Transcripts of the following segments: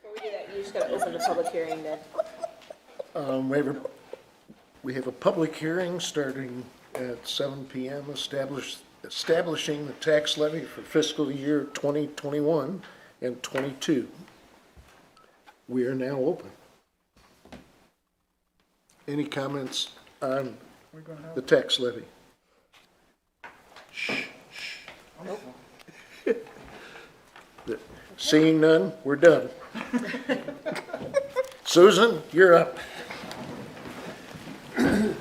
Before we do that, you just gotta open the public hearing then. We have a public hearing starting at 7 PM, establishing the tax levy for fiscal year 2021 and 22. We are now open. Any comments on the tax levy? Seeing none, we're done. Susan, you're up. I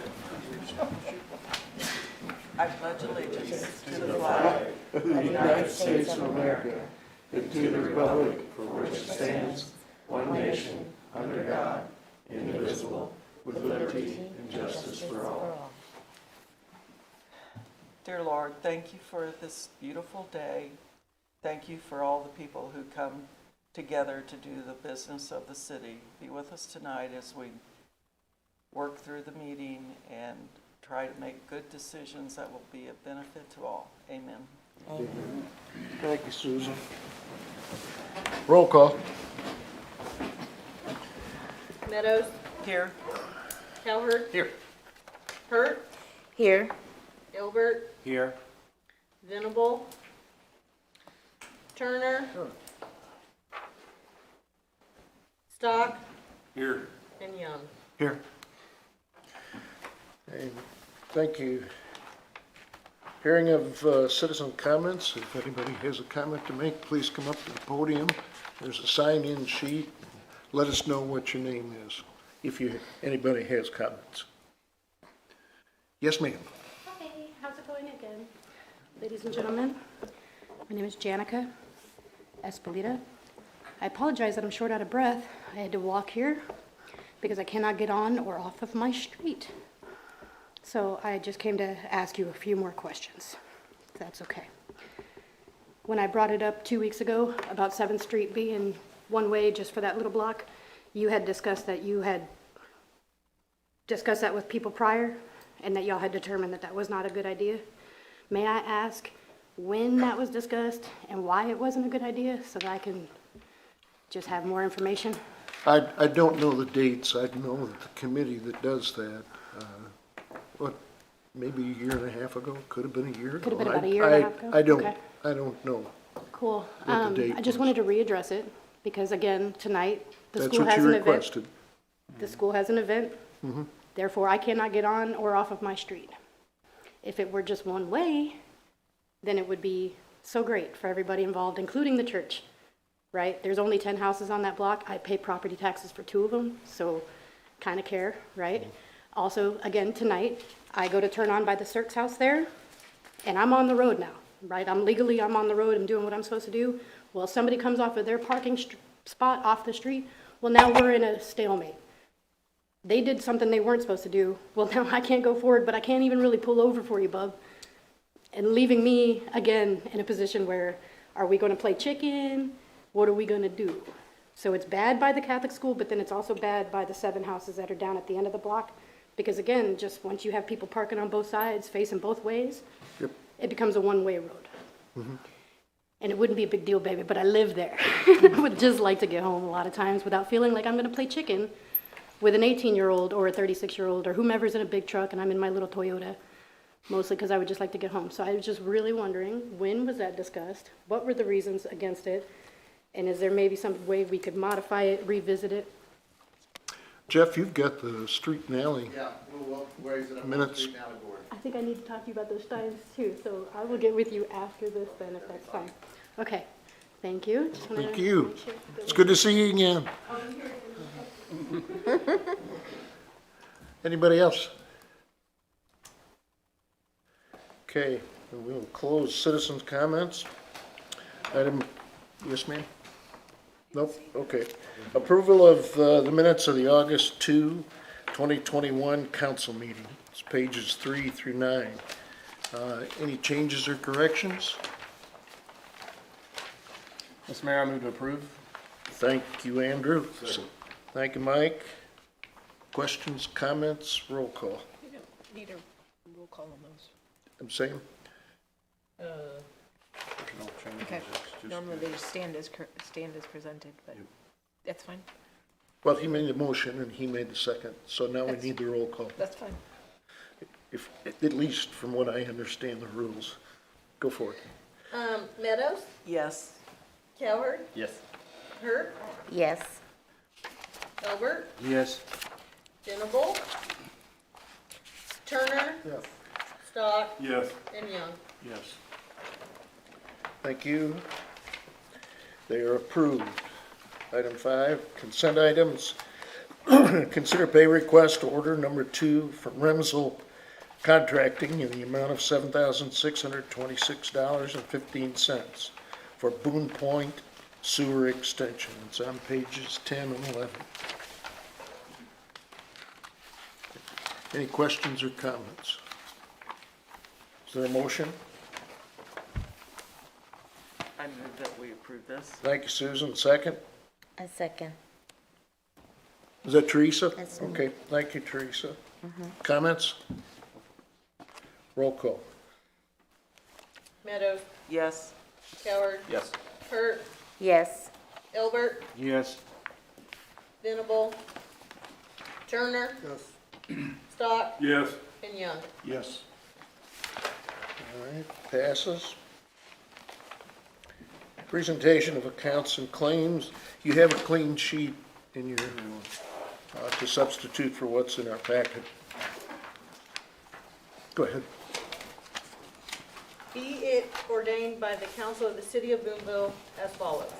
pledge allegiance to the flag Of the United States of America, and to the republic for which it stands, one nation, under God, indivisible, with liberty and justice for all. Dear Lord, thank you for this beautiful day. Thank you for all the people who come together to do the business of the city. Be with us tonight as we work through the meeting and try to make good decisions that will be of benefit to all. Amen. Thank you, Susan. Roll call. Meadows, Here. Cowherd, Here. Hurt, Here. Gilbert, Here. Venable, Turner, Stock, Here. and Young. Here. And thank you. Hearing of citizen comments, if anybody has a comment to make, please come up to the podium. There's a sign-in sheet. Let us know what your name is, if anybody has comments. Yes, ma'am. Hey, how's it going again? Ladies and gentlemen, my name is Janica Espolita. I apologize that I'm short out of breath. I had to walk here because I cannot get on or off of my street. So I just came to ask you a few more questions, if that's okay. When I brought it up 2 weeks ago about 7th Street being one way just for that little block, you had discussed that with people prior and that y'all had determined that that was not a good idea. May I ask when that was discussed and why it wasn't a good idea so that I can just have more information? I don't know the dates. I know that the committee that does that, maybe a year and a half ago, could have been a year ago. Could have been about a year and a half ago? Okay. I don't know. Cool. What the date I just was. wanted to readdress it because again, tonight, the That's school what has you an event. requested. The school has an event. Therefore, I cannot get on or off of my street. If it were just one way, then it would be so great for everybody involved, including the church, right? There's only 10 houses on that block. I pay property taxes for 2 of them, so kind of care, right? Also, again, tonight, I go to turn on by the Cirque's house there, and I'm on the road now, right? I'm on the road, I'm doing what I'm supposed to do. Well, somebody comes off of their parking spot off the street, well, now we're in a stalemate. They did something they weren't supposed to do. Well, now I can't go forward, but I can't even really pull over for you, bub. And leaving me, again, in a position where, are we gonna play chicken? What are we gonna do? So it's bad by the Catholic school, but then it's also bad by the 7 houses that are down at the end of the block. Because again, just once you have people parking on both sides, facing both ways, Yep. it becomes a one-way road. And it wouldn't be a big deal, baby, but I live there. I would just like to get home a lot of times without feeling like I'm gonna play chicken with an 18-year-old or a 36-year-old or whomever's in a big truck and I'm in my little Toyota, mostly because I would just like to get home. So I was just really wondering, when was that discussed? What were the reasons against it? And is there maybe some way we could modify it, revisit it? Jeff, you've got the street and alley. Yeah, we'll raise it up on the Minutes. street and alley board. I think I need to talk to you about those signs too, so I will get with you after this then, if that's fine. Okay, thank you. Just wanted Thank to you. make sure. It's good to see you again. Anybody else? Okay, then we'll close citizens' comments. Yes, ma'am? Nope, okay. Approval of the minutes of the August 2, 2021 council meeting. It's pages 3 through 9. Any changes or corrections? Mr. Mayor, I move to approve. Thank you, Andrew. Thank you, Mike. Questions, comments, roll call. You don't need a roll call on those. I'm saying, Okay, normally they just stand as presented, but That's fine. Well, he made the motion and he made the second, so now we That's- need the roll call. That's fine. If, at least from what I understand the rules. Go for it. Meadows, Yes. Coward, Yes. Hurt, Yes. Elbert, Yes. Venable, Turner, Yes. Stock, Yes. and Young. Yes. Thank you. They are approved. Item 5, consent items. Consider pay request order number 2 from Remsel Contracting in the amount of $7,626.15 for Boone Point Sewer Extension. It's on pages 10 and 11. Any questions or comments? Is there a motion? I move that we approve this. Thank you, Susan. Second? A second. Is that Teresa? That's me. Okay, thank you, Teresa. Comments? Roll call. Meadows, Yes. Coward, Yes. Hurt, Yes. Elbert, Yes. Venable, Turner, Stock, Yes. and Young. Yes. All right, passes. Presentation of accounts and claims. You have a clean sheet in your, to substitute for what's in our packet. Go ahead. Be it ordained by the Council of the City of Boonville as follows.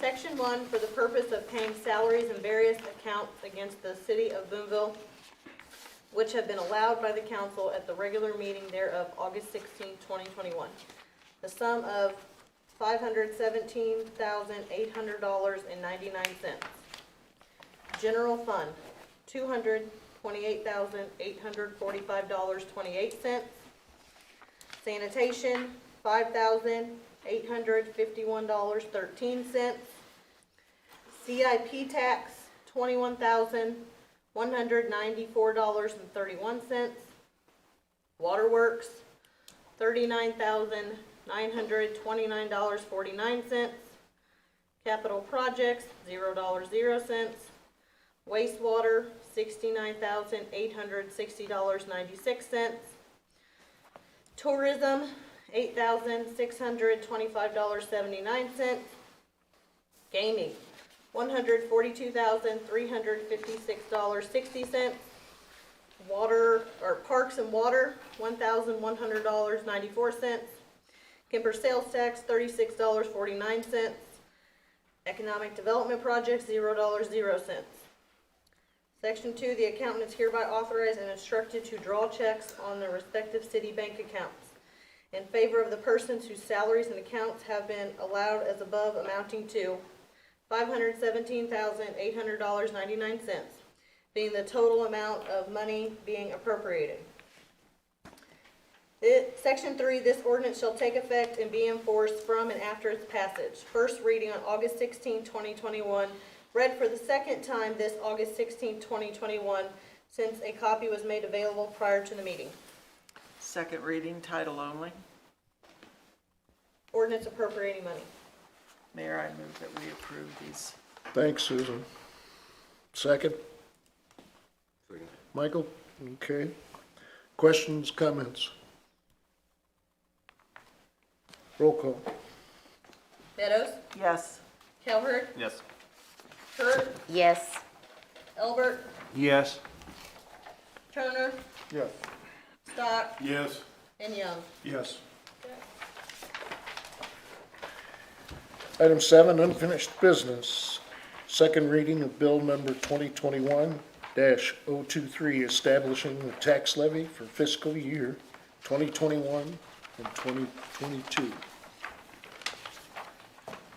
Section 1, for the purpose of paying salaries and various accounts against the City of Boonville, which have been allowed by the council at the regular meeting thereof, August 16, 2021. The sum of $517,800.99. General fund, $228,845.28. Sanitation, $5,851.13. CIP tax, $21,194.31. Waterworks, $39,929.49. Capital projects, $0.00. Wastewater, $69,860.96. Tourism, $8,625.79. Gaming, $142,356.60. Water, or parks and water, $1,100.94. Kemper sales tax, $36.49. Economic development projects, $0.00. Section 2, the accountant is hereby authorized and instructed to draw checks on the respective city bank accounts in favor of the persons whose salaries and accounts have been allowed as above, amounting to $517,800.99, being the total amount of money being appropriated. Section 3, this ordinance shall take effect and be enforced from and after its passage. First reading on August 16, 2021. Read for the second time this August 16, 2021, since a copy was made available prior to the meeting. Second reading, title only. Ordinance appropriating money. Mayor, I move that we approve these. Thanks, Susan. Second? Michael? Okay. Questions, comments? Roll call. Meadows, Yes. Calvert, Yes. Hurt, Yes. Elbert, Yes. Turner, Yes. Stock, Yes. and Young. Yes. Item 7, unfinished business. Second reading of bill number 2021-023, establishing the tax levy for fiscal year 2021 and 2022.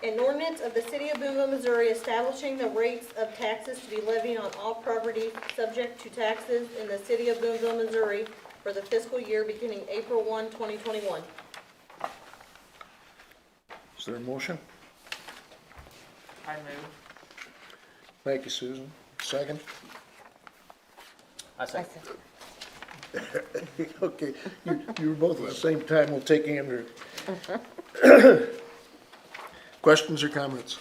An ordinance of the City of Boonville, Missouri, establishing the rates of taxes to be levied on all property subject to taxes in the City of Boonville, Missouri for the fiscal year beginning April 1, 2021. Is there a motion? I move. Thank you, Susan. Second? I second. Okay, you were both at the same time. We'll take Andrew. Questions or comments?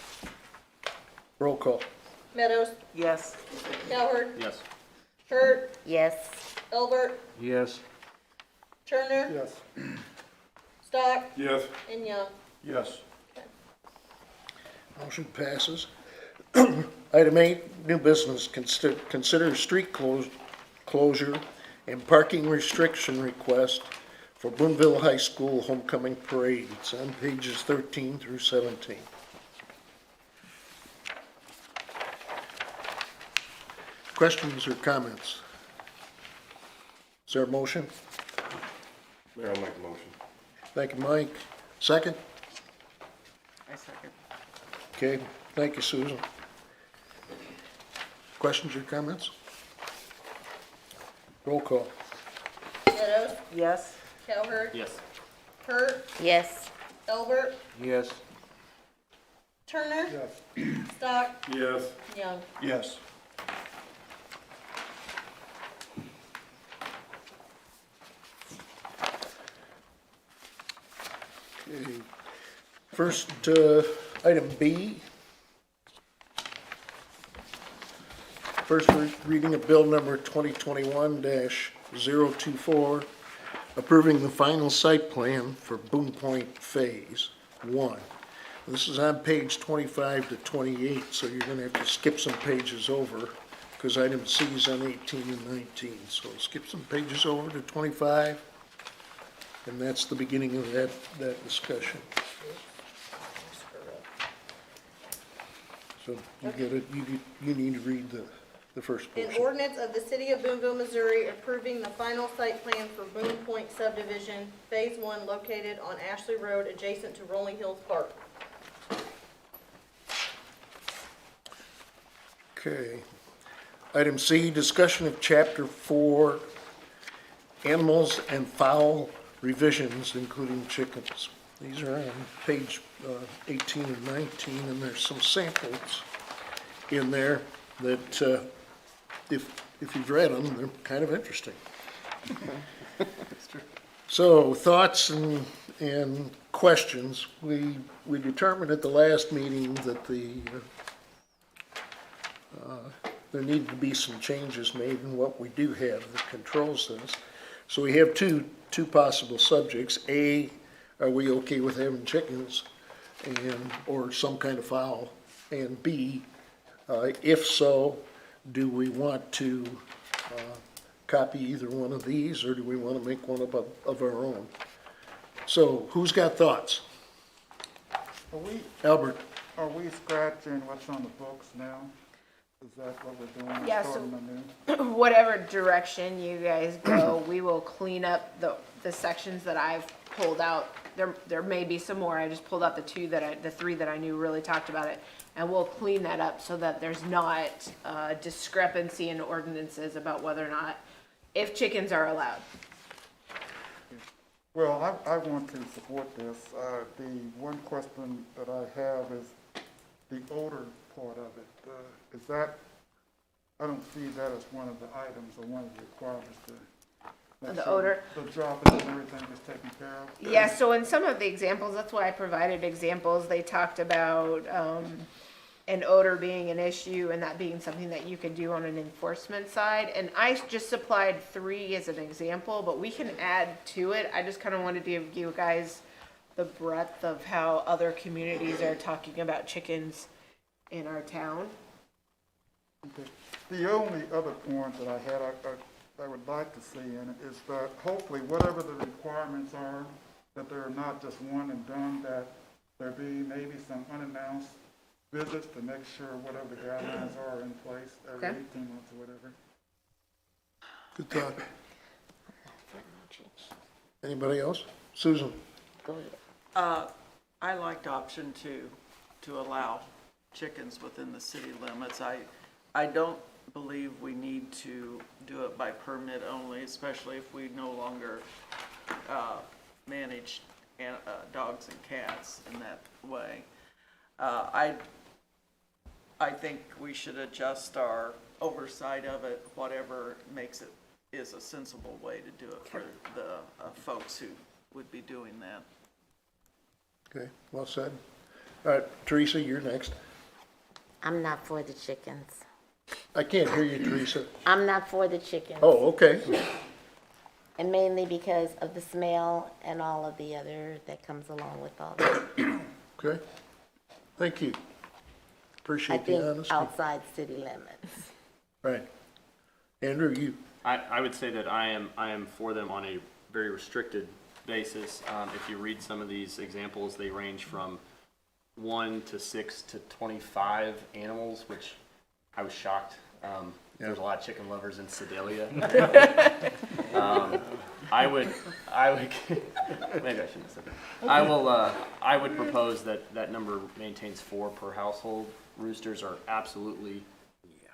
Roll call. Meadows, Yes. Cowherd, Yes. Hurt, Yes. Elbert, Yes. Turner, Yes. Stock, Yes. and Young. Yes. Motion passes. Item 8, new business, consider street closure and parking restriction request for Boonville High School homecoming parade. It's on pages 13 through 17. Questions or comments? Is there a motion? Mayor, I'll make the motion. Thank you, Mike. Second? I second. Okay, thank you, Susan. Questions or comments? Roll call. Meadows, Yes. Cowherd, Yes. Hurt, Yes. Elbert, Yes. Turner, Yes. Stock, Yes. Young. Yes. Okay. First, item B. First reading of bill number 2021-024, approving the final site plan for Boone Point Phase 1. This is on page 25 to 28, so you're gonna have to skip some pages over, because item C is on 18 and 19. So skip some pages over to 25, and that's the beginning of that discussion. So you get it, you need to read the first An portion. ordinance of the City of Boonville, Missouri approving the final site plan for Boone Point subdivision, Phase 1, located on Ashley Road adjacent to Rolling Hills Park. Okay. Item C, discussion of Chapter 4, animals and fowl revisions, including chickens. These are on page 18 and 19, and there's some samples in there that, if you've read them, they're kind of interesting. So, thoughts and questions. We determined at the last meeting that there needed to be some changes made in what we do have that controls this. So we have two possible subjects. A, are we okay with having chickens or some kind of fowl? And B, if so, do we want to copy either one of these, or do we want to make one of our own? So who's got thoughts? Albert? Are we scratching what's on the books now? Is that what we're doing? Yeah, so- Starting anew? Whatever direction you guys go, we will clean up the sections that I've pulled out. There may be some more, I just pulled out the three that I knew really talked about it. And we'll clean that up so that there's not discrepancy in ordinances about whether or not, if chickens are allowed. Well, I want to support this. The one question that I have is the odor part of it. Is that, I don't see that as one of the items or one of the requirements to make The sure odor? The dropping and everything is taken care of. Yeah, so in some of the examples, that's why I provided examples, they talked about an odor being an issue and that being something that you could do on an enforcement side. And I just supplied 3 as an example, but we can add to it. I just kind of wanted to give you guys the breadth of how other communities are talking about chickens in our town. Okay. The only other point that I had, I would like to see in it is that hopefully whatever the requirements are, that they're not just one and done, that there be maybe some unannounced visits to make sure whatever the guidelines are in place every Okay. 18 months or whatever. Good thought. Anybody else? Susan? Go ahead. I liked option 2, to allow chickens within the city limits. I don't believe we need to do it by permit only, especially if we no longer manage dogs and cats in that way. I think we should adjust our oversight of it, whatever makes it is a sensible way to do it for the folks who would be doing that. Okay, well said. All right, Teresa, you're next. I'm not for the chickens. I can't hear you, Teresa. I'm not for the chickens. Oh, okay. And mainly because of the smell and all of the other that comes along with all that. Okay. Thank you. I Appreciate think the honesty. outside city limits. Right. Andrew, you, I would say that I am for them on a very restricted basis. If you read some of these examples, they range from 1 to 6 to 25 animals, which I was shocked. There's a lot of chicken lovers in Sedalia. I would, maybe I shouldn't have said that. I would propose that number maintains 4 per household. Roosters are absolutely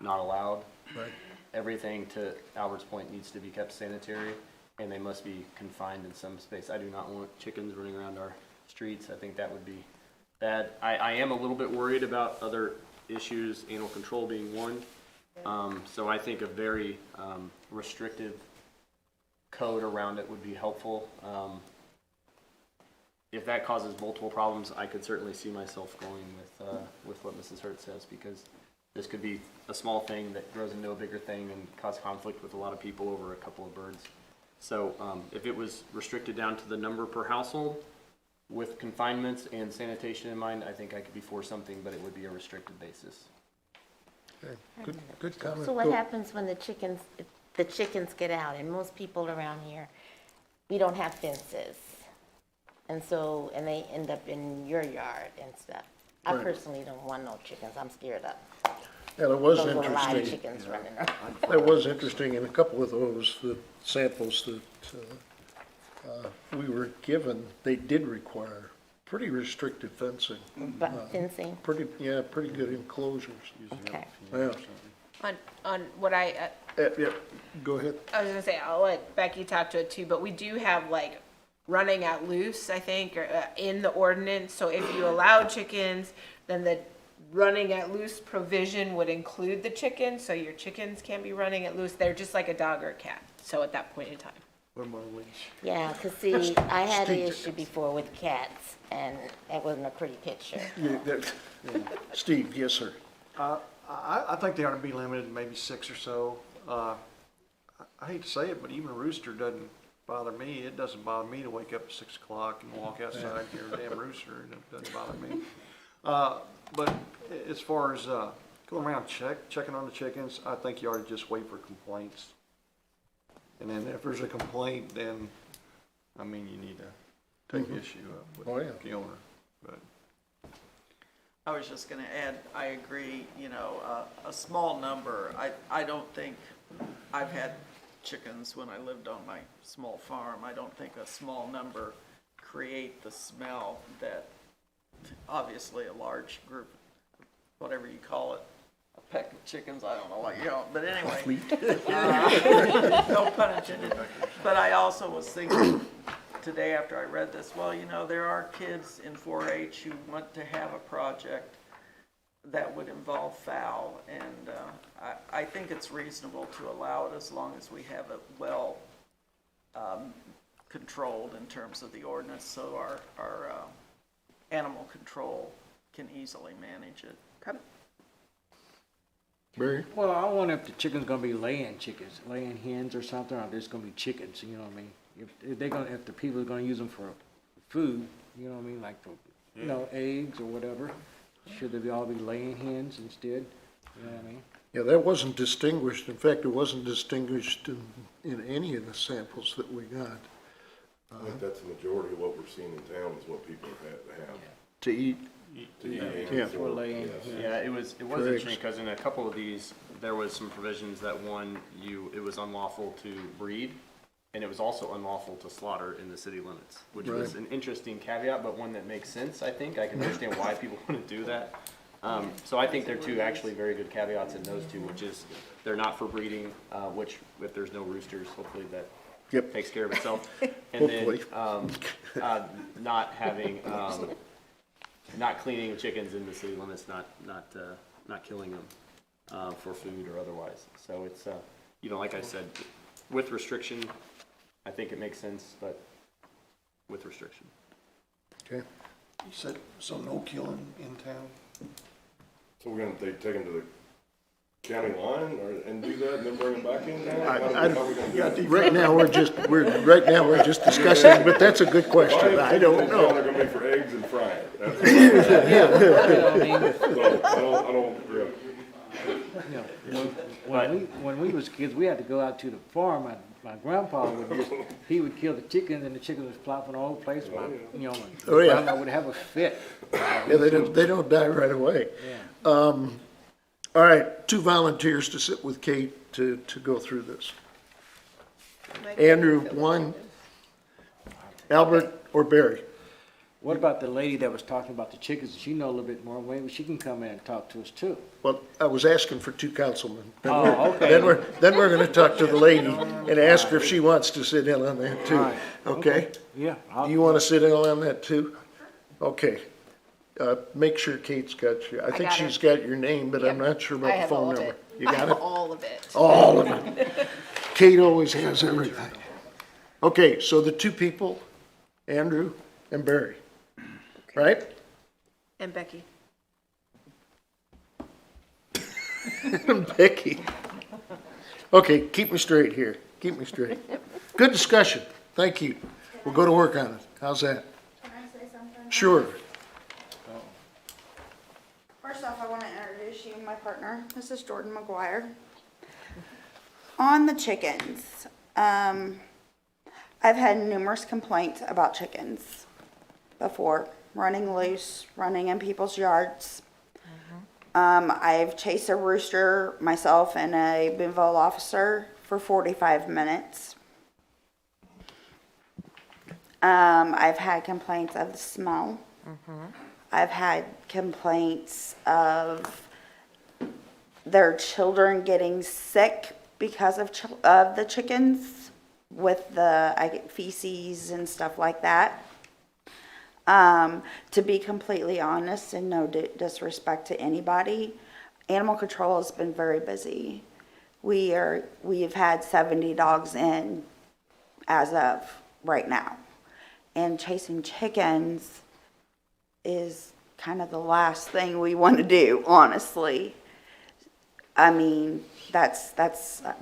not allowed. right, Everything, to Albert's point, needs to be kept sanitary, and they must be confined in some space. I do not want chickens running around our streets. I think that would be bad. I am a little bit worried about other issues, animal control being one. So I think a very restrictive code around it would be helpful. If that causes multiple problems, I could certainly see myself going with what Mrs. Hurt says, because this could be a small thing that grows into a bigger thing and cause conflict with a lot of people over a couple of birds. So if it was restricted down to the number per household with confinements and sanitation in mind, I think I could be for something, but it would be a restricted basis. okay. Good comment. So what Go- happens when the chickens get out? And most people around here, we don't have fences. And they end up in your yard and stuff. I Right. personally don't want no chickens. I'm scared of Yeah, that was those little live interesting. chickens running around. That was interesting in a couple of those, the samples that we were given, they did require pretty restricted fencing. But fencing, Pretty good enclosures. okay. Yeah. On what Yeah, go ahead. I was gonna say, I'll let Becky talk to it too, but we do have like running at loose, I think, or, in the ordinance. So if you allow chickens, then the running at loose provision would include the chickens, so your chickens can't be running at loose. They're just like a dog or a cat, so at that point in time. What am I leash? Yeah, 'cause see, I had an Steve. issue before with cats, and it wasn't a pretty picture. Steve, yes, sir. I think they ought to be limited, maybe 6 or so. I hate to say it, but even a rooster doesn't bother me. It doesn't bother me to wake up at 6 o'clock and walk outside and hear a damn rooster. It doesn't bother me. But as far as going around checking on the chickens, I think you ought to just wait for complaints. And then if there's a complaint, then, I mean, you need to take issue up Oh, yeah. with the owner. But I was just gonna add, I agree, you know, a small number. I don't think, I've had chickens when I lived on my small farm. I don't think a small number create the smell that obviously a large group, whatever you call it, a peck of chickens, I don't know what you know, but anyway. No pun intended. But I also was thinking today after I read this, well, you know, there are kids in 4-H who want to have a project that would involve fowl, and I think it's reasonable to allow it as long as we have it well controlled in terms of the ordinance, so our animal control can easily manage it. Barry? Well, I wonder if the chicken's gonna be laying chickens, laying hens or something, or there's gonna be chickens, you know what I mean? If the people are gonna use them for food, you know what I mean, like for, you know, eggs or whatever, should they all be laying hens instead, you know what I mean? Yeah, that wasn't distinguished. In fact, it wasn't distinguished in any of the samples that we got I think that's the majority of what we're seeing in town is what people have had to have. to eat. To eat Yeah. and For laying, yes. Yeah, it was For interesting eggs. because in a couple of these, there was some provisions that it was unlawful to breed, and it was also unlawful to slaughter in the city limits, which was Right. an interesting caveat, but one that makes sense, I think. I can understand why people want to do that. So I think they're two actually very good caveats in those two, which is they're not for breeding, which if there's no roosters, hopefully that Yep. takes care of itself. And then, Hopefully. not having, not cleaning chickens in the city limits, not killing them, for food or otherwise. So it's, you know, like I said, with restriction, I think it makes sense, but with restriction. Okay. you said, so no killing in town? So we're gonna take them to the county line and do that and then bring them back in now? How are we gonna do that? Right now, we're just discussing, but that's a good question. I don't know. They're gonna be for eggs and frying. That's what I mean, so I don't, yeah. you know, when we was kids, we had to go out to the farm. My grandpa he would kill the chickens, and the chickens would flop in the whole place. My Oh, yeah. grandma would have a fit. Yeah, they don't die right away. Yeah. All right, 2 volunteers to sit with Kate to go through this. Andrew, 1, Albert, or Barry? What about the lady that was talking about the chickens? She know a little bit more. Maybe she can come in and talk to us too. Well, I was asking for 2 councilmen. Oh, okay. Then we're gonna talk to the lady and ask her if she wants to sit in on that too. All right. Okay? Yeah. Do you wanna sit in on that too? Okay. Make sure Kate's got you. I think got her. she's got your name, but I'm Yep. not sure I about the have all phone of number. it. You I got have it? all of it. All of it. Kate always has everything. Okay, so the 2 people, Andrew and Barry, right? And Becky. Becky. Okay, keep me straight here. Keep me straight. Good discussion. Thank you. We'll go to work on it. How's that? Can I say something? Sure. First off, I want to introduce you, my partner. This is Jordan McGuire. On the chickens, I've had numerous complaints about chickens before, running loose, running in people's yards. I've chased a rooster myself and a Boonville officer for 45 minutes. I've had complaints of the smell. I've had complaints of their children getting sick because of the chickens with the feces and stuff like that. To be completely honest and no disrespect to anybody, animal control has been very busy. We've had 70 dogs in as of right now. And chasing chickens is kind of the last thing we want to do, honestly. I mean,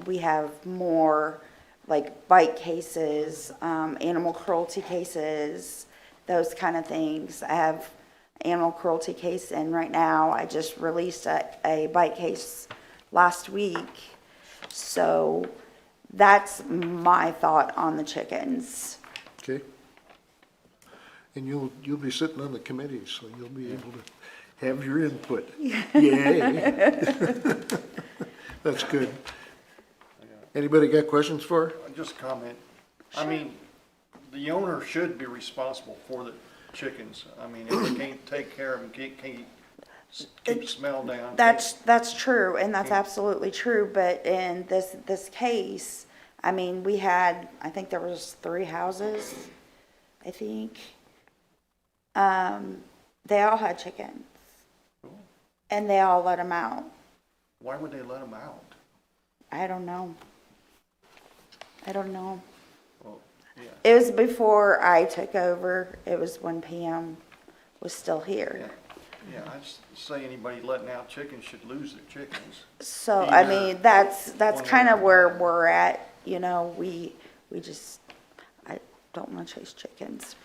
we have more like bite cases, animal cruelty cases, those kind of things. I have animal cruelty case, and right now I just released a bite case last week. So that's my thought on the chickens. Okay. And you'll be sitting on the committee, so you'll be able to have your input. Yay. That's good. Anybody got questions for her? Just a comment. I mean, the owner should be responsible for the chickens. I mean, if they can't take care of them, can't keep the smell down. That's true, and that's absolutely true, but in this case, I mean, I think there was 3 houses, I think. They all had chickens, and they all let them out. Why would they let them out? I don't know. Well, yeah. It was before I took over. It was when Pam was still here. Yeah, I'd say anybody letting out chickens should lose their chickens. So, I Either mean, that's one kind way of or where another. we're at, I don't want to chase chickens.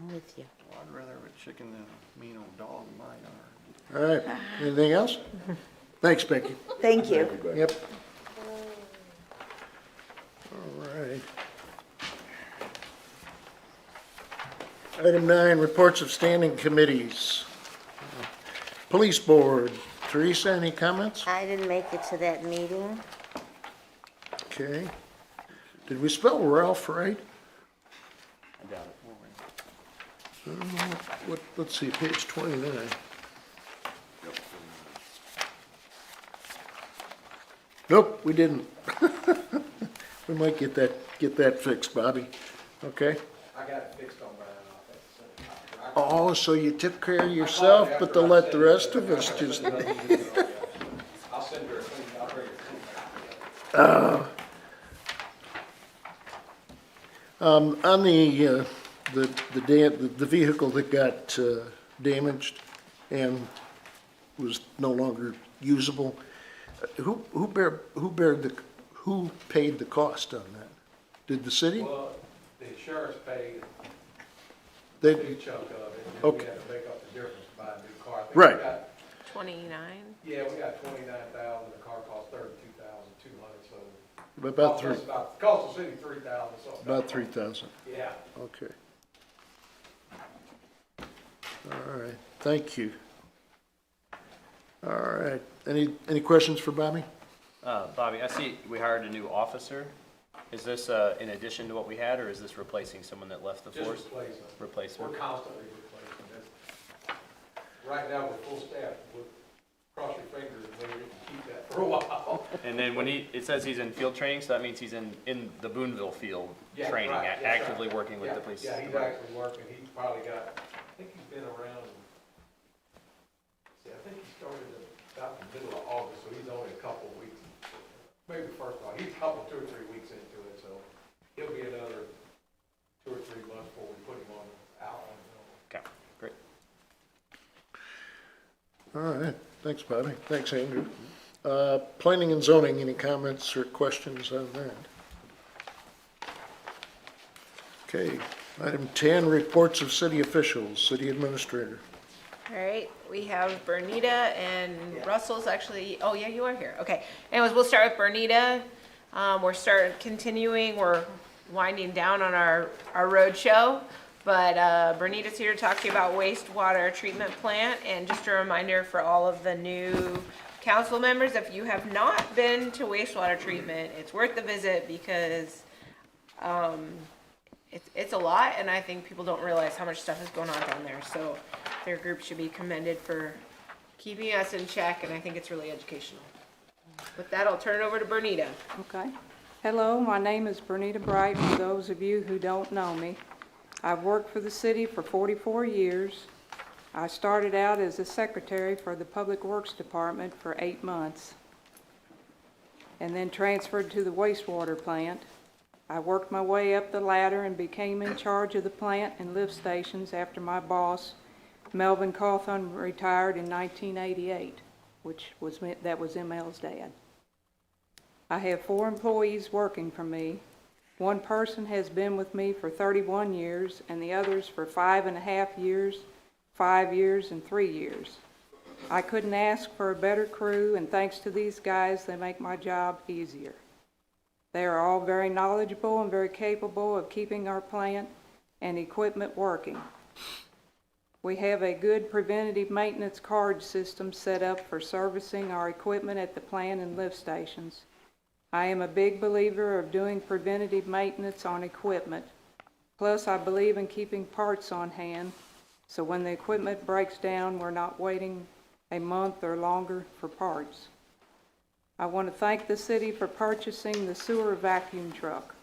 I'm with you. Well, I'd rather have a chicken than a mean old dog in my yard. All right. Anything else? Thanks, Becky. Thank you. Yep. All right. Item 9, reports of standing committees. Police Board. Teresa, any comments? I didn't make it to that meeting. Okay. Did we spell Ralph right? I got it. Let's see, page 29. Nope, we didn't. We might get that fixed, Bobby. Okay? I got it fixed on Brian office. Oh, so you took care of yourself, but to let the rest of us just, I'll send her a clean, I'll bring her a clean copy. on the vehicle that got damaged, and was no longer usable. Who paid the cost on that? Did the city? Well, the insurance paid a They, big chunk of it, and then Okay. we had to make up the difference to buy a new car. I think Right. we got- 29. Yeah, we got 29,000, the car cost 32,200, so. about three, Cost the city 3,000, so. about 3,000. Yeah. Okay. All right, thank you. All right, any questions for Bobby? Bobby, I see we hired a new officer. Is this, in addition to what we had, or is this replacing someone that left the Just force? replacing. Replacement. We're constantly replacing this. Right now, we're full staff, cross your fingers, and maybe we can keep that for a while. And then when it says he's in field training, so that means he's in the Boonville field Yeah, training, right, that's actively right. working with Yeah, the police. Yeah, he's actually working, he's probably got, I think he's been around, I think he started about the middle of August, so he's only a couple of weeks, maybe first of all, he's a couple, 2 or 3 weeks into it, so he'll be another 2 or 3 months before we put him out on. Okay, great. All right, thanks, Bobby. Thanks, Andrew. Planning and zoning, any comments or questions on that? Okay, item 10, reports of city officials, city administrator. All right, we have Bernita and Russell's actually, oh yeah, you are here, okay. Anyways, we'll start with Bernita. We're winding down on our road show, but Bernita's here to talk to you about wastewater treatment plant, and just a reminder for all of the new council members, if you have not been to wastewater treatment, it's worth the visit because it's a lot, and I think people don't realize how much stuff is going on down there, so their group should be commended for keeping us in check, and I think it's really educational. With that, I'll turn it over to Bernita. Okay. Hello, my name is Bernita Bright, for those of you who don't know me. I've worked for the city for 44 years. I started out as a secretary for the Public Works Department for 8 months, and then transferred to the wastewater plant. I worked my way up the ladder and became in charge of the plant and lift stations after my boss, Melvin Cawthon, retired in 1988, that was ML's dad. I have 4 employees working for me. One person has been with me for 31 years, and the others for 5.5 years, 5 years, and 3 years. I couldn't ask for a better crew, and thanks to these guys, they make my job easier. They are all very knowledgeable and very capable of keeping our plant and equipment working. We have a good preventative maintenance card system set up for servicing our equipment at the plant and lift stations. I am a big believer of doing preventative maintenance on equipment. Plus, I believe in keeping parts on hand, so when the equipment breaks down, we're not waiting a month or longer for parts. I want to thank the city for purchasing the sewer vacuum truck.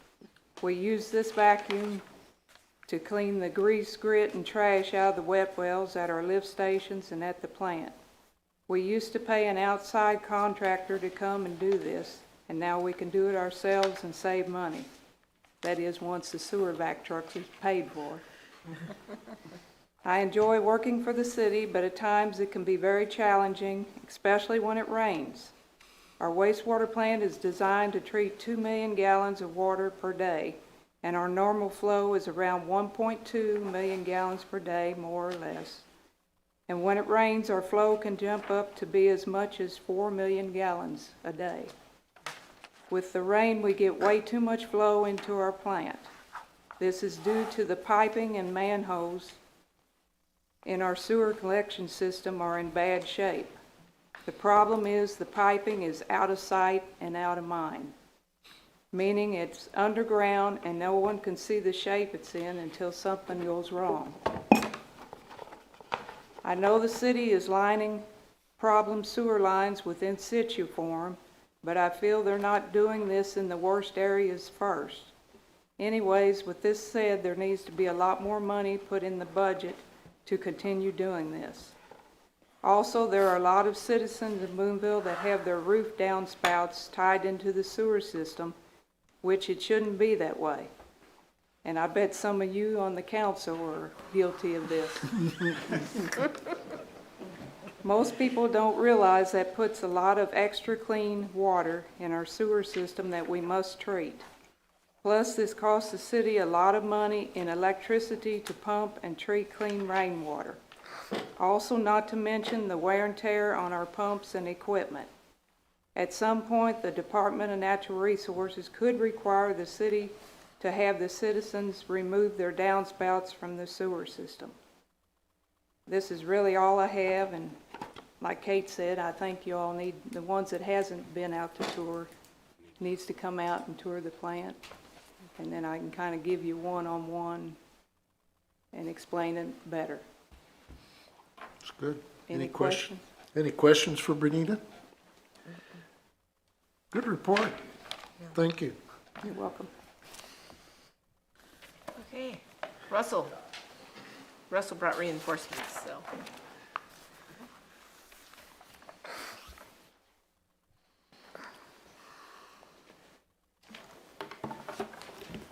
We use this vacuum to clean the grease, grit, and trash out of the wet wells at our lift stations and at the plant. We used to pay an outside contractor to come and do this, and now we can do it ourselves and save money. That is, once the sewer vac truck is paid for. I enjoy working for the city, but at times it can be very challenging, especially when it rains. Our wastewater plant is designed to treat 2 million gallons of water per day, and our normal flow is around 1.2 million gallons per day, more or less. And when it rains, our flow can jump up to be as much as 4 million gallons a day. With the rain, we get way too much flow into our plant. This is due to the piping and manholes in our sewer collection system are in bad shape. The problem is the piping is out of sight and out of mind, meaning it's underground and no one can see the shape it's in until something goes wrong. I know the city is lining problem sewer lines with in situ form, but I feel they're not doing this in the worst areas first. Anyways, with this said, there needs to be a lot more money put in the budget to continue doing this. Also, there are a lot of citizens in Boonville that have their roof downspouts tied into the sewer system, which it shouldn't be that way. And I bet some of you on the council are guilty of this. Most people don't realize that puts a lot of extra clean water in our sewer system that we must treat. Plus, this costs the city a lot of money in electricity to pump and treat clean rainwater. Also, not to mention the wear and tear on our pumps and equipment. At some point, the Department of Natural Resources could require the city to have the citizens remove their downspouts from the sewer system. This is really all I have, and like Kate said, I think you all need, the ones that hasn't been out to tour, needs to come out and tour the plant. And then I can kind of give you one-on-one and explain it better. It's good. Any questions? Any questions for Bernita? Good report. Thank you. You're welcome. Okay, Russell. Russell brought reinforcements, so.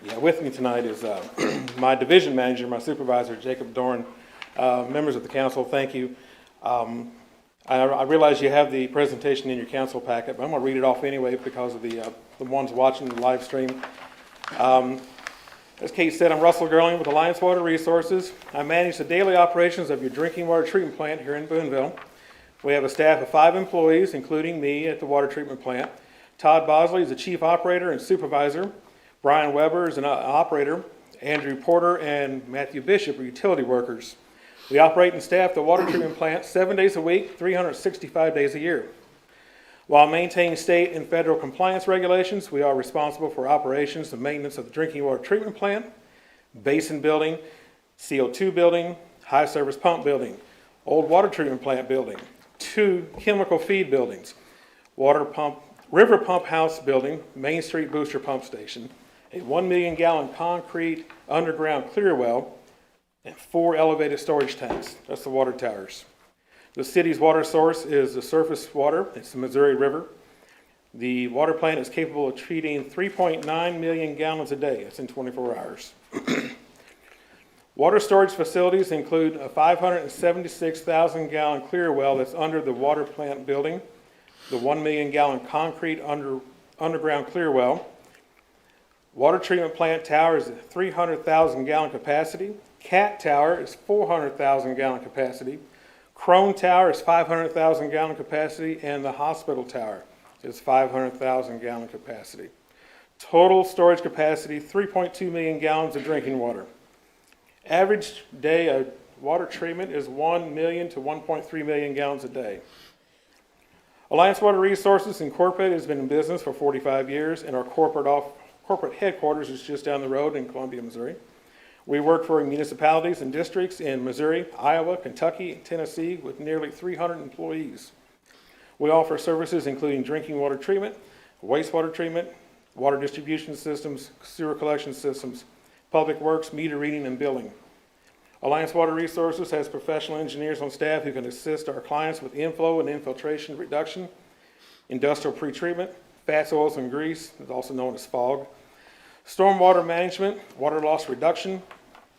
Yeah, with me tonight is my division manager, my supervisor, Jacob Dorn. Members of the council, thank you. I realize you have the presentation in your council packet, but I'm going to read it off anyway because of the ones watching the live stream. As Kate said, I'm Russell Gerling with Alliance Water Resources. I manage the daily operations of your drinking water treatment plant here in Boonville. We have a staff of 5 employees, including me at the water treatment plant. Todd Bosley is the chief operator and supervisor. Brian Weber is an operator. Andrew Porter and Matthew Bishop are utility workers. We operate and staff the water treatment plant 7 days a week, 365 days a year. While maintaining state and federal compliance regulations, we are responsible for operations and maintenance of the drinking water treatment plant, basin building, CO2 building, high service pump building, old water treatment plant building, 2 chemical feed buildings, river pump house building, Main Street booster pump station, a 1 million gallon concrete underground clear well, and 4 elevated storage tanks. That's the water towers. The city's water source is the surface water. It's the Missouri River. The water plant is capable of treating 3.9 million gallons a day. It's in 24 hours. Water storage facilities include a 576,000 gallon clear well that's under the water plant building, the 1 million gallon concrete underground clear well. Water treatment plant tower is a 300,000 gallon capacity. Cat tower is 400,000 gallon capacity. Crone tower is 500,000 gallon capacity, and the hospital tower is 500,000 gallon capacity. Total storage capacity, 3.2 million gallons of drinking water. Average day of water treatment is 1 million to 1.3 million gallons a day. Alliance Water Resources Incorporated has been in business for 45 years, and our corporate headquarters is just down the road in Columbia, Missouri. We work for municipalities and districts in Missouri, Iowa, Kentucky, and Tennessee with nearly 300 employees. We offer services including drinking water treatment, wastewater treatment, water distribution systems, sewer collection systems, public works, meter reading, and billing. Alliance Water Resources has professional engineers on staff who can assist our clients with inflow and infiltration reduction, industrial pretreatment, fats, oils, and grease, also known as FOG, stormwater management, water loss reduction,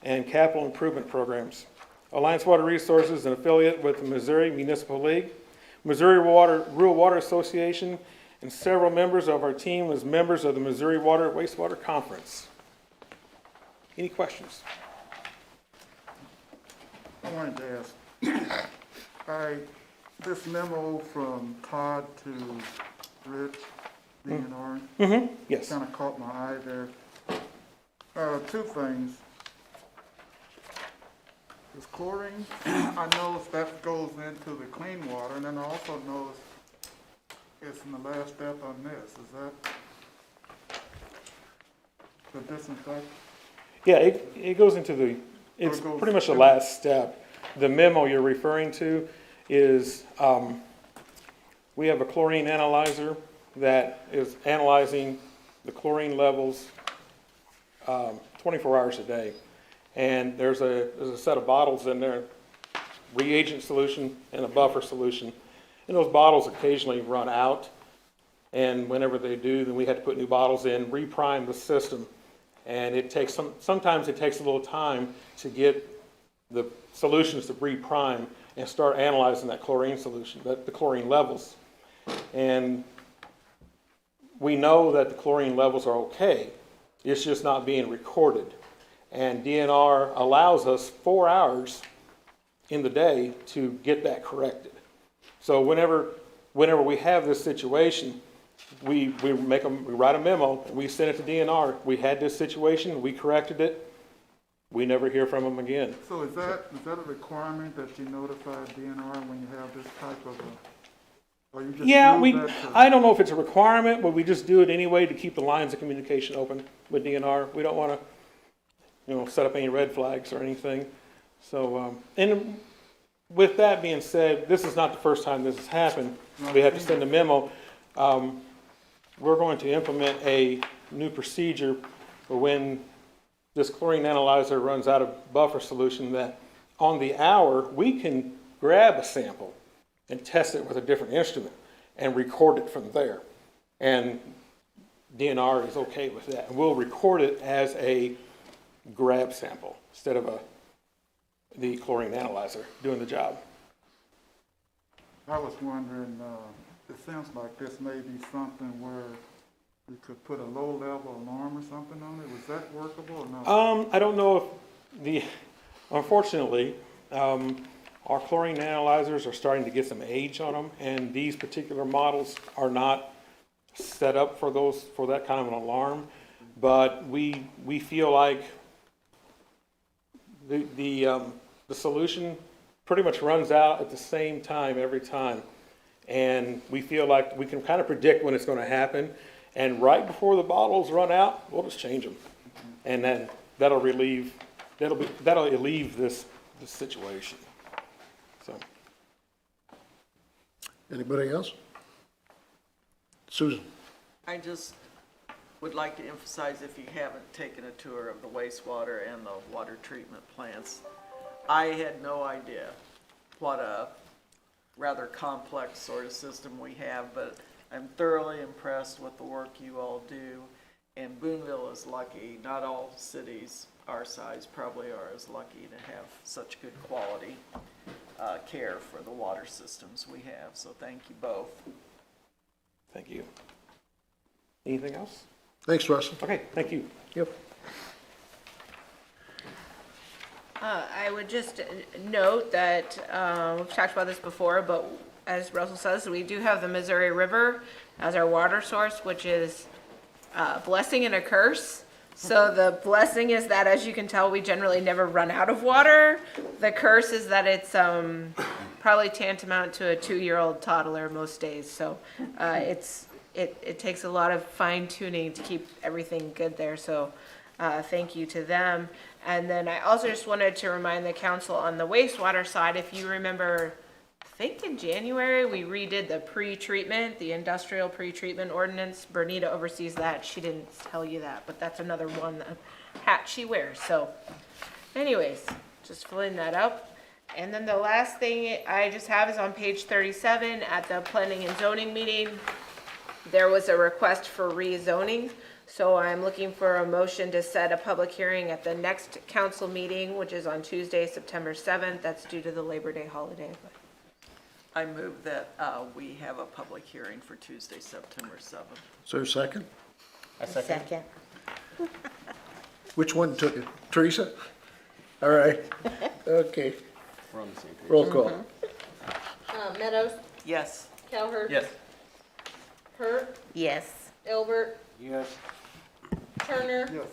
and capital improvement programs. Alliance Water Resources is an affiliate with the Missouri Municipal League, Missouri Rural Water Association, and several members of our team as members of the Missouri Water Wastewater Conference. Any questions? I wanted to ask, this memo from Todd to Rich, DNR, Yes. kind of caught my eye there. 2 things. Is chlorine, I noticed that goes into the clean water, and then I also noticed it's in the last step on this. Is that the disinfect? Yeah, it goes into it's pretty much the last step. The memo you're referring to is, we have a chlorine analyzer that is analyzing the chlorine levels 24 hours a day. And there's a set of bottles in there, reagent solution and a buffer solution. And those bottles occasionally run out. And whenever they do, then we have to put new bottles in, reprime the system. And it takes sometimes it takes a little time to get the solutions to reprime and start analyzing that chlorine solution, the chlorine levels. And we know that the chlorine levels are okay. It's just not being recorded. And DNR allows us 4 hours in the day to get that corrected. So whenever we have this situation, we write a memo, and we send it to DNR. We had this situation, we corrected it, we never hear from them again. So is that a requirement that you notify DNR when you have this type of or you just Yeah, do that to- I don't know if it's a requirement, but we just do it anyway to keep the lines of communication open with DNR. We don't want to, set up any red flags or anything. So, and with that being said, this is not the first time this has happened. We have to send a memo. We're going to implement a new procedure for when this chlorine analyzer runs out of buffer solution, that on the hour, we can grab a sample and test it with a different instrument and record it from there. And DNR is okay with that. And we'll record it as a grab sample instead of the chlorine analyzer doing the job. I was wondering, it sounds like this may be something where you could put a low-level alarm or something on it. Was that workable or not? I don't know if unfortunately, our chlorine analyzers are starting to get some age on them, and these particular models are not set up for that kind of an alarm. But we feel like the solution pretty much runs out at the same time every time, and we feel like we can kind of predict when it's going to happen. And right before the bottles run out, we'll just change them, and then that'll relieve this situation. So, Anybody else? Susan? I just would like to emphasize, if you haven't taken a tour of the wastewater and the water treatment plants, I had no idea what a rather complex sort of system we have, but I'm thoroughly impressed with the work you all do. And Boonville is lucky. Not all cities our size probably are as lucky to have such good quality care for the water systems we have. So thank you both. thank you. Anything else? Thanks, Russell. Okay, thank you. Yep. I would just note that, we've talked about this before, but as Russell says, we do have the Missouri River as our water source, which is a blessing and a curse. So the blessing is that, as you can tell, we generally never run out of water. The curse is that it's probably tantamount to a 2-year-old toddler most days. So it takes a lot of fine tuning to keep everything good there. So thank you to them. And then I also just wanted to remind the council on the wastewater side, if you remember, I think in January, we redid the pre-treatment, the industrial pre-treatment ordinance. Bernita oversees that. She didn't tell you that, but that's another one, the hat she wears. So anyways, just filling that up. And then the last thing I just have is on page 37 at the planning and zoning meeting, there was a request for rezoning. So I'm looking for a motion to set a public hearing at the next council meeting, which is on Tuesday, September 7th. That's due to the Labor Day holiday. I move that we have a public hearing for Tuesday, September 7th. Is there a second? I second. Which one took it? Teresa? All right. Okay. We're on the same page. Roll call. Meadows, Yes. Cowherd. Yes. Hurt, Yes. Elbert, Yes. Turner, Yes.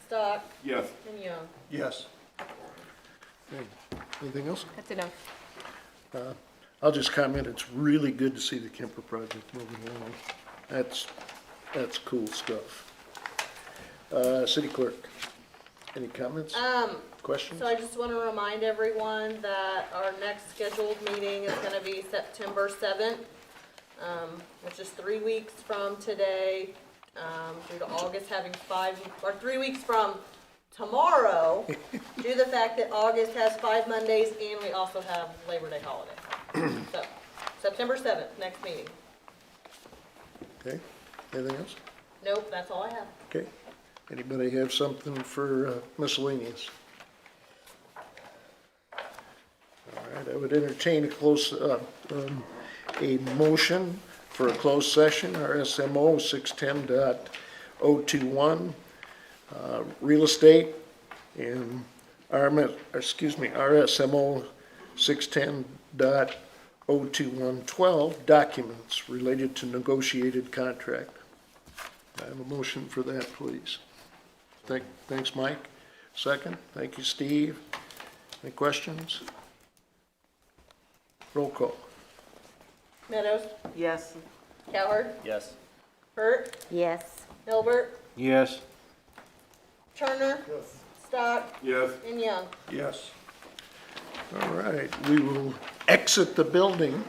Stock, Yes. and Young. Yes. Okay. Anything else? That's enough. I'll just comment, it's really good to see the Kemper project moving along. That's cool stuff. City clerk, any comments, questions? So I just want to remind everyone that our next scheduled meeting is going to be September 7th, which is 3 weeks from today, due to August having 3 weeks from tomorrow, due to the fact that August has 5 Mondays and we also have Labor Day holiday. So, September 7th, next meeting. Okay, anything else? Nope, that's all I have. Okay, anybody have something for miscellaneous? right, I would entertain a motion for a closed session, RSMO 610.021, real estate, and RSMO 610.02112, documents related to negotiated contract. I have a motion for that, please. Thanks, Mike. Second. Thank you, Steve. Any questions? Roll call. Meadows, Yes. Coward, Yes. Hurt, Yes. Hilbert, Yes. Turner, Stock, Yes. and Young. Yes. All right, we will exit the building.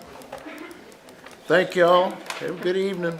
Thank y'all. Have a good evening.